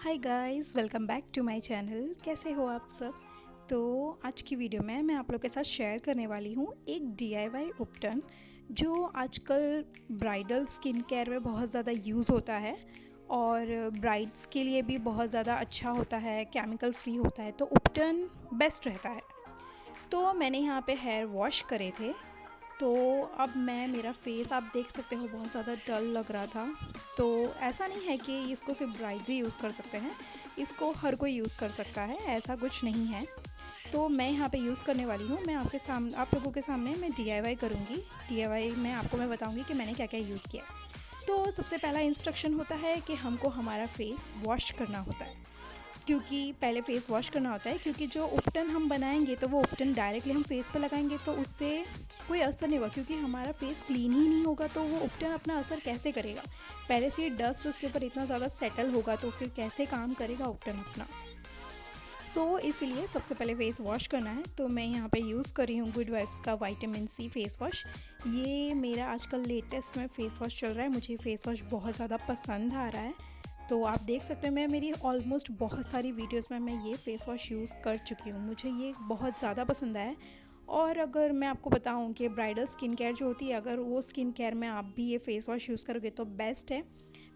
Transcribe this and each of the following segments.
Hi guys, welcome back to my channel. कैसे हो आप सब। तो आज की वीडियो में मैं आप लोग के साथ शेयर करने वाली हूँ एक DIY उपटन जो आजकल ब्राइडल स्किन केयर में बहुत ज़्यादा यूज़ होता है और ब्राइड्स के लिए भी बहुत ज़्यादा अच्छा होता है, केमिकल फ्री होता है, तो उपटन बेस्ट रहता है। तो मैंने यहाँ पे हेयर वॉश करे थे। तो अब मेरा फेस आप देख सकते हो बहुत ज़्यादा डल लग रहा था। तो ऐसा नहीं है कि इसको सिर्फ ब्राइड्स ही यूज़ कर सकते हैं, इसको हर कोई यूज़ कर सकता है, ऐसा कुछ नहीं है। तो मैं यहाँ पे यूज़ करने वाली हूँ। मैं आप लोगों के सामने मैं DIY करूँगी। DIY में आपको मैं बताऊँगी कि मैंने क्या क्या यूज़ किया। तो सबसे पहला इंस्ट्रक्शन होता है कि हमको हमारा फेस वॉश करना होता है, क्योंकि पहले फ़ेस वॉश करना होता है, क्योंकि जो उपटन हम बनाएंगे तो वो उपटन डायरेक्टली हम फेस पे लगाएंगे तो उससे कोई असर नहीं होगा, क्योंकि हमारा फेस क्लीन ही नहीं होगा तो वो उपटन अपना असर कैसे करेगा। पहले से ही डस्ट उसके ऊपर इतना ज़्यादा सेटल होगा तो फिर कैसे काम करेगा उपटन अपना। इसलिए सबसे पहले फ़ेस वॉश करना है। तो मैं यहाँ पे यूज़ कर रही हूँ गुड वाइब्स का विटामिन सी फ़ेस वॉश। ये मेरा आजकल लेटेस्ट में फ़ेस वॉश चल रहा है। मुझे फ़ेस वॉश बहुत ज़्यादा पसंद आ रहा है। तो आप देख सकते हैं, मैं मेरी ऑलमोस्ट बहुत सारी वीडियोस में मैं ये फ़ेस वॉश यूज़ कर चुकी हूँ। मुझे ये बहुत ज़्यादा पसंद आया है। और अगर मैं आपको बताऊँ कि ब्राइडल स्किन केयर जो होती है, अगर वो स्किन केयर में आप भी ये फ़ेस वॉश यूज़ करोगे तो बेस्ट है।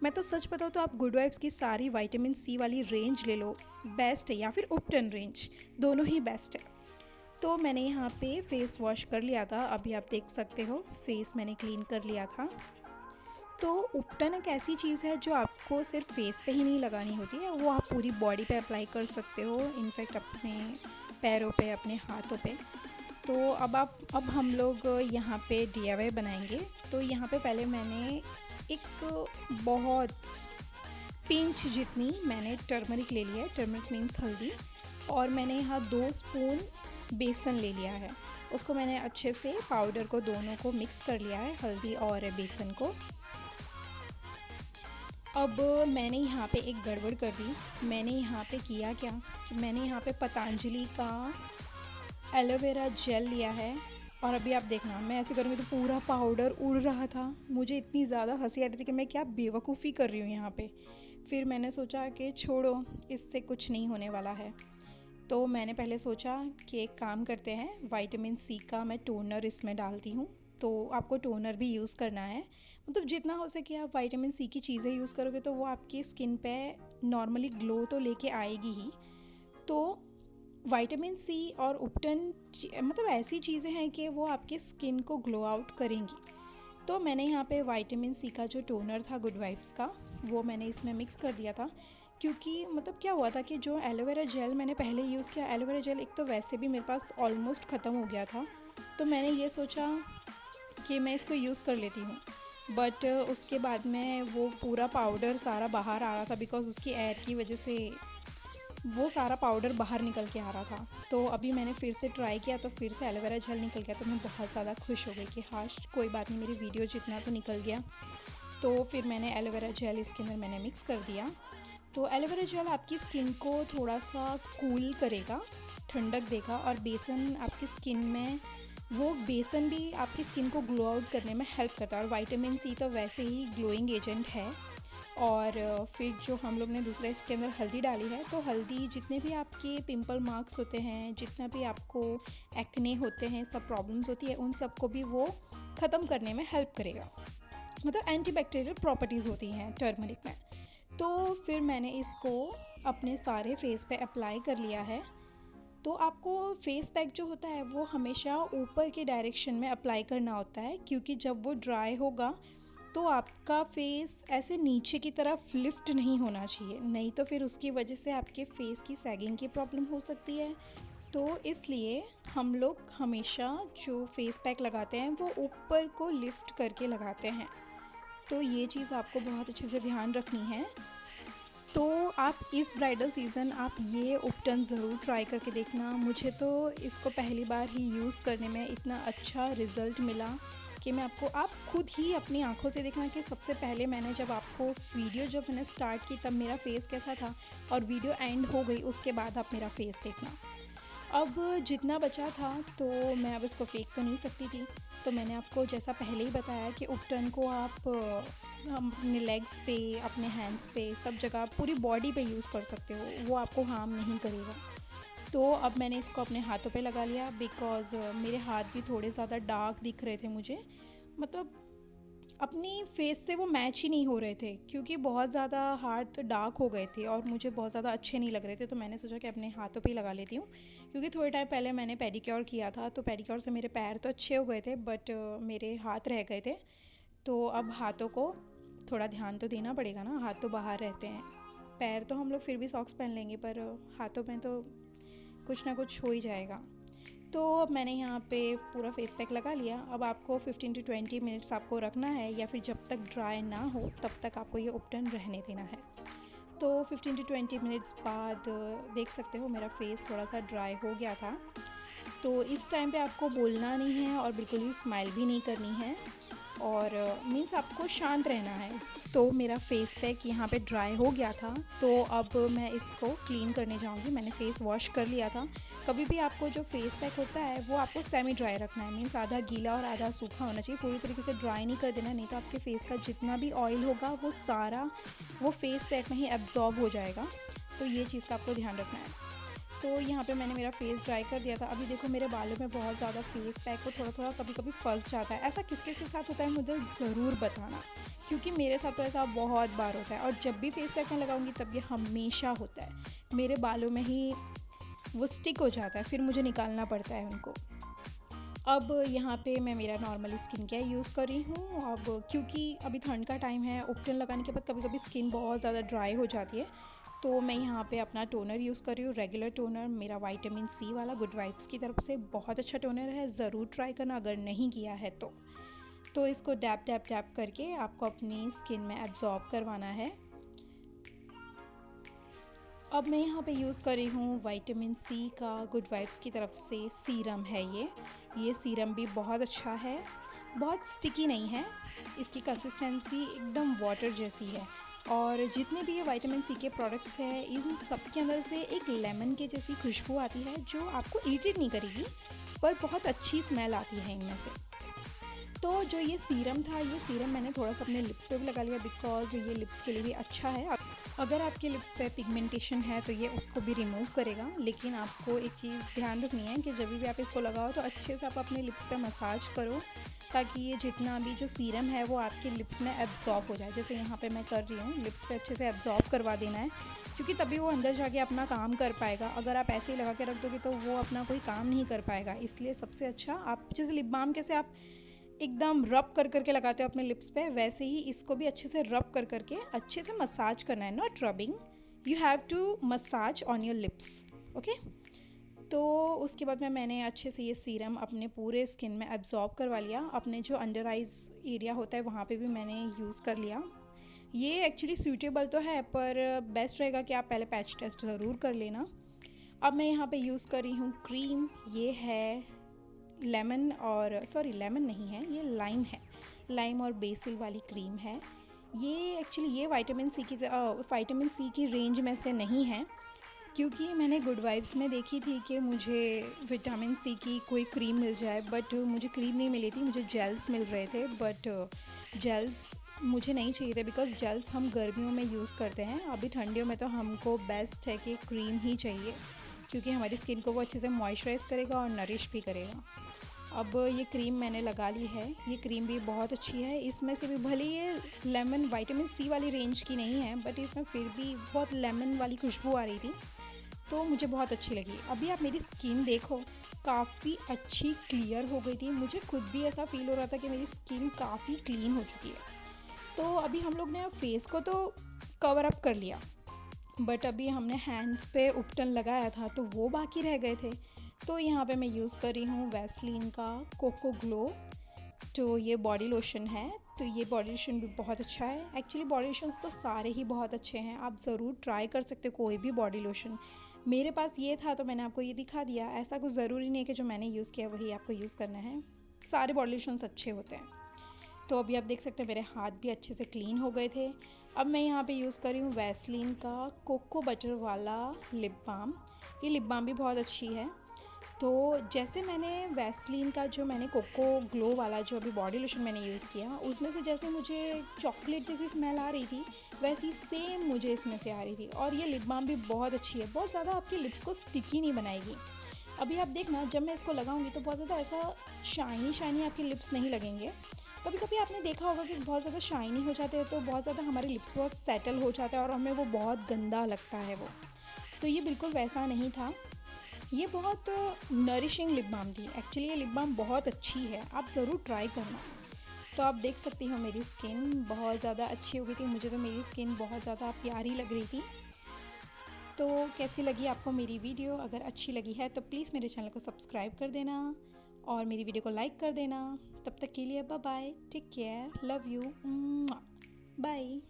मैं तो सच बताऊँ तो आप गुड वाइब्स की सारी विटामिन सी वाली रेंज ले लो, बेस्ट है, या फिर उपटन रेंज, दोनों ही बेस्ट है। तो मैंने यहाँ पे फ़ेस वॉश कर लिया था। अभी आप देख सकते हो फेस मैंने क्लीन कर लिया था। तो उपटन एक ऐसी चीज़ है जो आपको सिर्फ फेस पे ही नहीं लगानी होती है, वो आप पूरी बॉडी पे अप्लाई कर सकते हो, इनफैक्ट अपने पैरों पे, अपने हाथों पे। तो अब हम लोग यहाँ पे DIY बनाएंगे। तो यहाँ पे पहले मैंने एक बहुत पिंच जितनी मैंने टर्मरिक ले लिया है। टर्मरिक मीन्स हल्दी। और मैंने यहाँ 2 स्पून बेसन ले लिया है। उसको मैंने अच्छे से पाउडर को दोनों को मिक्स कर लिया है, हल्दी और बेसन को। अब मैंने यहाँ पे एक गड़बड़ कर दी। मैंने यहाँ पे किया क्या कि मैंने यहाँ पे पतंजलि का एलोवेरा जेल लिया है। और अभी आप देखना, मैं ऐसे करूँगी तो पूरा पाउडर उड़ रहा था। मुझे इतनी ज़्यादा हंसी आ रही थी कि मैं क्या बेवकूफ़ी कर रही हूँ यहाँ पे। फिर मैंने सोचा कि छोड़ो, इससे कुछ नहीं होने वाला है। तो मैंने पहले सोचा कि एक काम करते हैं, विटामिन सी का मैं टोनर इसमें डालती हूँ। तो आपको टोनर भी यूज़ करना है, मतलब जितना हो सके आप विटामिन सी की चीज़ें यूज़ करोगे तो वो आपकी स्किन पे नॉर्मली ग्लो तो लेके आएगी ही। तो विटामिन सी और उपटन मतलब ऐसी चीज़ें हैं कि वो आपकी स्किन को ग्लो आउट करेंगी। तो मैंने यहाँ पे विटामिन सी का जो टोनर था गुड वाइब्स का, वो मैंने इसमें मिक्स कर दिया था। क्योंकि मतलब क्या हुआ था कि जो एलोवेरा जेल मैंने पहले यूज़ किया, एलोवेरा जेल एक तो वैसे भी मेरे पास ऑलमोस्ट ख़त्म हो गया था। तो मैंने ये सोचा कि मैं इसको यूज़ कर लेती हूँ। बट उसके बाद में वो पूरा पाउडर सारा बाहर आ रहा था, बिकॉज़ उसकी एयर की वजह से वो सारा पाउडर बाहर निकल के आ रहा था। तो अभी मैंने फिर से ट्राई किया तो फिर से एलोवेरा जेल निकल गया। तो मैं बहुत ज़्यादा खुश हो गई कि हाश, कोई बात नहीं, मेरी वीडियो जितना तो निकल गया। तो फिर मैंने एलोवेरा जेल इसके अंदर मैंने मिक्स कर दिया। तो एलोवेरा जेल आपकी स्किन को थोड़ा सा कूल करेगा, ठंडक देगा। और बेसन आपकी स्किन में, वो बेसन भी आपकी स्किन को ग्लो आउट करने में हेल्प करता है। और विटामिन सी तो वैसे ही ग्लोइंग एजेंट है। और फिर जो हम लोग ने दूसरा इसके अंदर हल्दी डाली है, तो हल्दी जितने भी आपके पिंपल मार्क्स होते हैं, जितना भी आपको एक्ने होते हैं, सब प्रॉब्लम्स होती है, उन सबको भी वो ख़त्म करने में हेल्प करेगा। मतलब एंटीबैक्टीरियल प्रॉपर्टीज़ होती हैं टर्मरिक में। तो फिर मैंने इसको अपने सारे फेस पे अप्लाई कर लिया है। तो आपको फेस पैक जो होता है वो हमेशा ऊपर के डायरेक्शन में अप्लाई करना होता है, क्योंकि जब वो ड्राई होगा तो आपका फेस ऐसे नीचे की तरफ लिफ्ट नहीं होना चाहिए, नहीं तो फिर उसकी वजह से आपके फेस की सैगिंग की प्रॉब्लम हो सकती है। तो इसलिए हम लोग हमेशा जो फेस पैक लगाते हैं वो ऊपर को लिफ्ट करके लगाते हैं। तो ये चीज़ आपको बहुत अच्छे से ध्यान रखनी है। तो आप इस ब्राइडल सीज़न आप ये उपटन ज़रूर ट्राई करके देखना। मुझे तो इसको पहली बार ही यूज़ करने में इतना अच्छा रिज़ल्ट मिला कि मैं आपको, आप खुद ही अपनी आंखों से देखना कि सबसे पहले मैंने जब आपको वीडियो जब मैंने स्टार्ट की तब मेरा फेस कैसा था, और वीडियो एंड हो गई उसके बाद आप मेरा फेस देखना। अब जितना बचा था तो मैं अब इसको फेंक तो नहीं सकती थी। तो मैंने आपको जैसा पहले ही बताया कि उपटन को आप हम अपने लेग्स पे, अपने हैंड्स पे, सब जगह पूरी बॉडी पे यूज़ कर सकते हो, वो आपको हार्म नहीं करेगा। तो अब मैंने इसको अपने हाथों पे लगा लिया बिकॉज़ मेरे हाथ भी थोड़े ज़्यादा डार्क दिख रहे थे मुझे, मतलब अपनी फेस से वो मैच ही नहीं हो रहे थे क्योंकि बहुत ज़्यादा हाथ डार्क हो गए थे और मुझे बहुत ज़्यादा अच्छे नहीं लग रहे थे। तो मैंने सोचा कि अपने हाथों पे ही लगा लेती हूँ, क्योंकि थोड़े टाइम पहले मैंने पेडिक्योर किया था, तो पेडिक्योर से मेरे पैर तो अच्छे हो गए थे बट मेरे हाथ रह गए थे। तो अब हाथों को थोड़ा ध्यान तो देना पड़ेगा ना, हाथ तो बाहर रहते हैं। पैर तो हम लोग फिर भी सॉक्स पहन लेंगे, पर हाथों में तो कुछ ना कुछ हो ही जाएगा। तो अब मैंने यहाँ पे पूरा फेस पैक लगा लिया। अब आपको 15 to 20 मिनट्स आपको रखना है, या फिर जब तक ड्राई ना हो तब तक आपको ये उपटन रहने देना है। तो 15 to 20 मिनट्स बाद देख सकते हो मेरा फेस थोड़ा सा ड्राई हो गया था। तो इस टाइम पे आपको बोलना नहीं है और बिल्कुल भी स्माइल भी नहीं करनी है, और मीन्स आपको शांत रहना है। तो मेरा फेस पैक यहाँ पे ड्राई हो गया था, तो अब मैं इसको क्लीन करने जाऊँगी। मैंने फ़ेस वॉश कर लिया था। कभी भी आपको जो फेस पैक होता है वो आपको सेमी ड्राई रखना है, मीन्स आधा गीला और आधा सूखा होना चाहिए। पूरी तरीके से ड्राई नहीं कर देना, नहीं तो आपके फेस का जितना भी ऑयल होगा वो सारा वो फेस पैक में ही एब्जॉर्ब हो जाएगा। तो ये चीज़ का आपको ध्यान रखना है। तो यहाँ पे मैंने मेरा फेस ड्राई कर दिया था। अभी देखो मेरे बालों में बहुत ज़्यादा फेस पैक को थोड़ा थोड़ा कभी कभी फंस जाता है। ऐसा किस किस के साथ होता है मुझे ज़रूर बताना, क्योंकि मेरे साथ तो ऐसा बहुत बार होता है, और जब भी फेस पैक में लगाऊंगी तब ये हमेशा होता है। मेरे बालों में ही वो स्टिक हो जाता है, फिर मुझे निकालना पड़ता है उनको। अब यहाँ पे मैं मेरा नॉर्मल स्किन केयर यूज़ कर रही हूँ। अब क्योंकि अभी ठंड का टाइम है, उपटन लगाने के बाद कभी कभी स्किन बहुत ज़्यादा ड्राई हो जाती है, तो मैं यहाँ पे अपना टोनर यूज़ कर रही हूँ, रेगुलर टोनर, मेरा विटामिन सी वाला गुड वाइब्स की तरफ से। बहुत अच्छा टोनर है, ज़रूर ट्राई करना अगर नहीं किया है तो इसको डैप डैप डैप करके आपको अपनी स्किन में एब्जॉर्ब करवाना है। अब मैं यहाँ पे यूज़ कर रही हूँ विटामिन सी का गुड वाइब्स की तरफ से सीरम है ये सीरम भी बहुत अच्छा है, बहुत स्टिकी नहीं है, इसकी कंसिस्टेंसी एकदम वाटर जैसी है। और जितने भी ये विटामिन सी के प्रोडक्ट्स हैं इन सब के अंदर से एक लेमन के जैसी खुशबू आती है जो आपको इरिटेट नहीं करेगी, पर बहुत अच्छी स्मेल आती है इनमें से। तो जो ये सीरम था, ये सीरम मैंने थोड़ा सा अपने लिप्स पे भी लगा लिया बिकॉज़ ये लिप्स के लिए भी अच्छा है। अगर आपके लिप्स पे पिगमेंटेशन है तो ये उसको भी रिमूव करेगा। लेकिन आपको एक चीज़ ध्यान रखनी है कि जब भी आप इसको लगाओ तो अच्छे से आप अपने लिप्स पे मसाज करो, ताकि ये जितना भी जो सीरम है वो आपके लिप्स में एब्जॉर्ब हो जाए। जैसे यहाँ पे मैं कर रही हूँ, लिप्स पे अच्छे से एब्जॉर्ब करवा देना है, क्योंकि तभी वो अंदर जाके अपना काम कर पाएगा। अगर आप ऐसे ही लगा के रख दोगे तो वो अपना कोई काम नहीं कर पाएगा। इसलिए सबसे अच्छा, आप जैसे लिप बाम कैसे आप एकदम रब कर करके लगाते हो अपने लिप्स पे, वैसे ही इसको भी अच्छे से रब कर करके अच्छे से मसाज करना है, not rubbing, you have to massage on your lips, okay. तो उसके बाद में मैंने अच्छे से ये सीरम अपने पूरे स्किन में एब्जॉर्ब करवा लिया। अपने जो अंडर आइज़ एरिया होता है वहाँ पे भी मैंने यूज़ कर लिया। ये एक्चुअली सूटेबल तो है, पर बेस्ट रहेगा कि आप पहले पैच टेस्ट ज़रूर कर लेना। अब मैं यहाँ पे यूज़ कर रही हूँ क्रीम, ये है लेमन, और सॉरी लेमन नहीं है, ये लाइम है, लाइम और बेसिल वाली क्रीम है। ये एक्चुअली ये विटामिन सी की रेंज में से नहीं है, क्योंकि मैंने गुड वाइब्स में देखी थी कि मुझे विटामिन सी की कोई क्रीम मिल जाए, बट मुझे क्रीम नहीं मिली थी, मुझे जेल्स मिल रहे थे। बट जेल्स मुझे नहीं चाहिए थे बिकॉज़ जेल्स हम गर्मियों में यूज़ करते हैं। अभी ठंडियों में तो हमको बेस्ट है कि क्रीम ही चाहिए, क्योंकि हमारी स्किन को वो अच्छे से मॉइस्चराइज़ करेगा और नरिश भी करेगा। अब ये क्रीम मैंने लगा ली है, ये क्रीम भी बहुत अच्छी है। इसमें से भी भले ये लेमन विटामिन सी वाली रेंज की नहीं है, बट इसमें फिर भी बहुत लेमन वाली खुशबू आ रही थी, तो मुझे बहुत अच्छी लगी। अभी आप मेरी स्किन देखो, काफ़ी अच्छी क्लियर हो गई थी। मुझे खुद भी ऐसा फील हो रहा था कि मेरी स्किन काफ़ी क्लीन हो चुकी है। तो अभी हम लोग ने अब फेस को तो कवर अप कर लिया, बट अभी हमने हैंड्स पे उपटन लगाया था तो वो बाकी रह गए थे। तो यहाँ पे मैं यूज़ कर रही हूँ वैसलीन का कोको ग्लो, तो ये बॉडी लोशन है। तो ये बॉडी लोशन भी बहुत अच्छा है। एक्चुअली बॉडी लोशंस तो सारे ही बहुत अच्छे हैं, आप ज़रूर ट्राई कर सकते हो कोई भी बॉडी लोशन। मेरे पास ये था तो मैंने आपको ये दिखा दिया। ऐसा कुछ ज़रूरी नहीं है कि जो मैंने यूज़ किया वही आपको यूज़ करना है, सारे बॉडी लोशंस अच्छे होते हैं। तो अभी आप देख सकते हैं मेरे हाथ भी अच्छे से क्लीन हो गए थे। अब मैं यहाँ पे यूज़ कर रही हूँ वैसलीन का कोको बटर वाला लिप बाम। ये लिप बाम भी बहुत अच्छी है। तो जैसे मैंने वैसलीन का जो मैंने कोको ग्लो वाला जो अभी बॉडी लोशन मैंने यूज़ किया, उसमें से जैसे मुझे चॉकलेट जैसी स्मेल आ रही थी, वैसी सेम मुझे इसमें से आ रही थी। और ये लिप बाम भी बहुत अच्छी है, बहुत ज़्यादा आपकी लिप्स को स्टिकी नहीं बनाएगी। अभी आप देखना, जब मैं इसको लगाऊंगी तो बहुत ज़्यादा ऐसा शाइनी शाइनी आपके लिप्स नहीं लगेंगे। कभी कभी आपने देखा होगा कि बहुत ज़्यादा शाइनी हो जाते हैं तो बहुत ज़्यादा हमारे लिप्स बहुत सेटल हो जाता है और हमें वो बहुत गंदा लगता है वो। तो ये बिल्कुल वैसा नहीं था। ये बहुत नरिशिंग लिप बाम थी। एक्चुअली ये लिप बाम बहुत अच्छी है, आप ज़रूर ट्राई करना। तो आप देख सकती हो मेरी स्किन बहुत ज़्यादा अच्छी हो गई थी, मुझे तो मेरी स्किन बहुत ज़्यादा प्यारी लग रही थी। तो कैसी लगी आपको मेरी वीडियो? अगर अच्छी लगी है तो प्लीज़ मेरे चैनल को सब्सक्राइब कर देना और मेरी वीडियो को लाइक कर देना। तब तक के लिए bye bye, take care, love you, bye.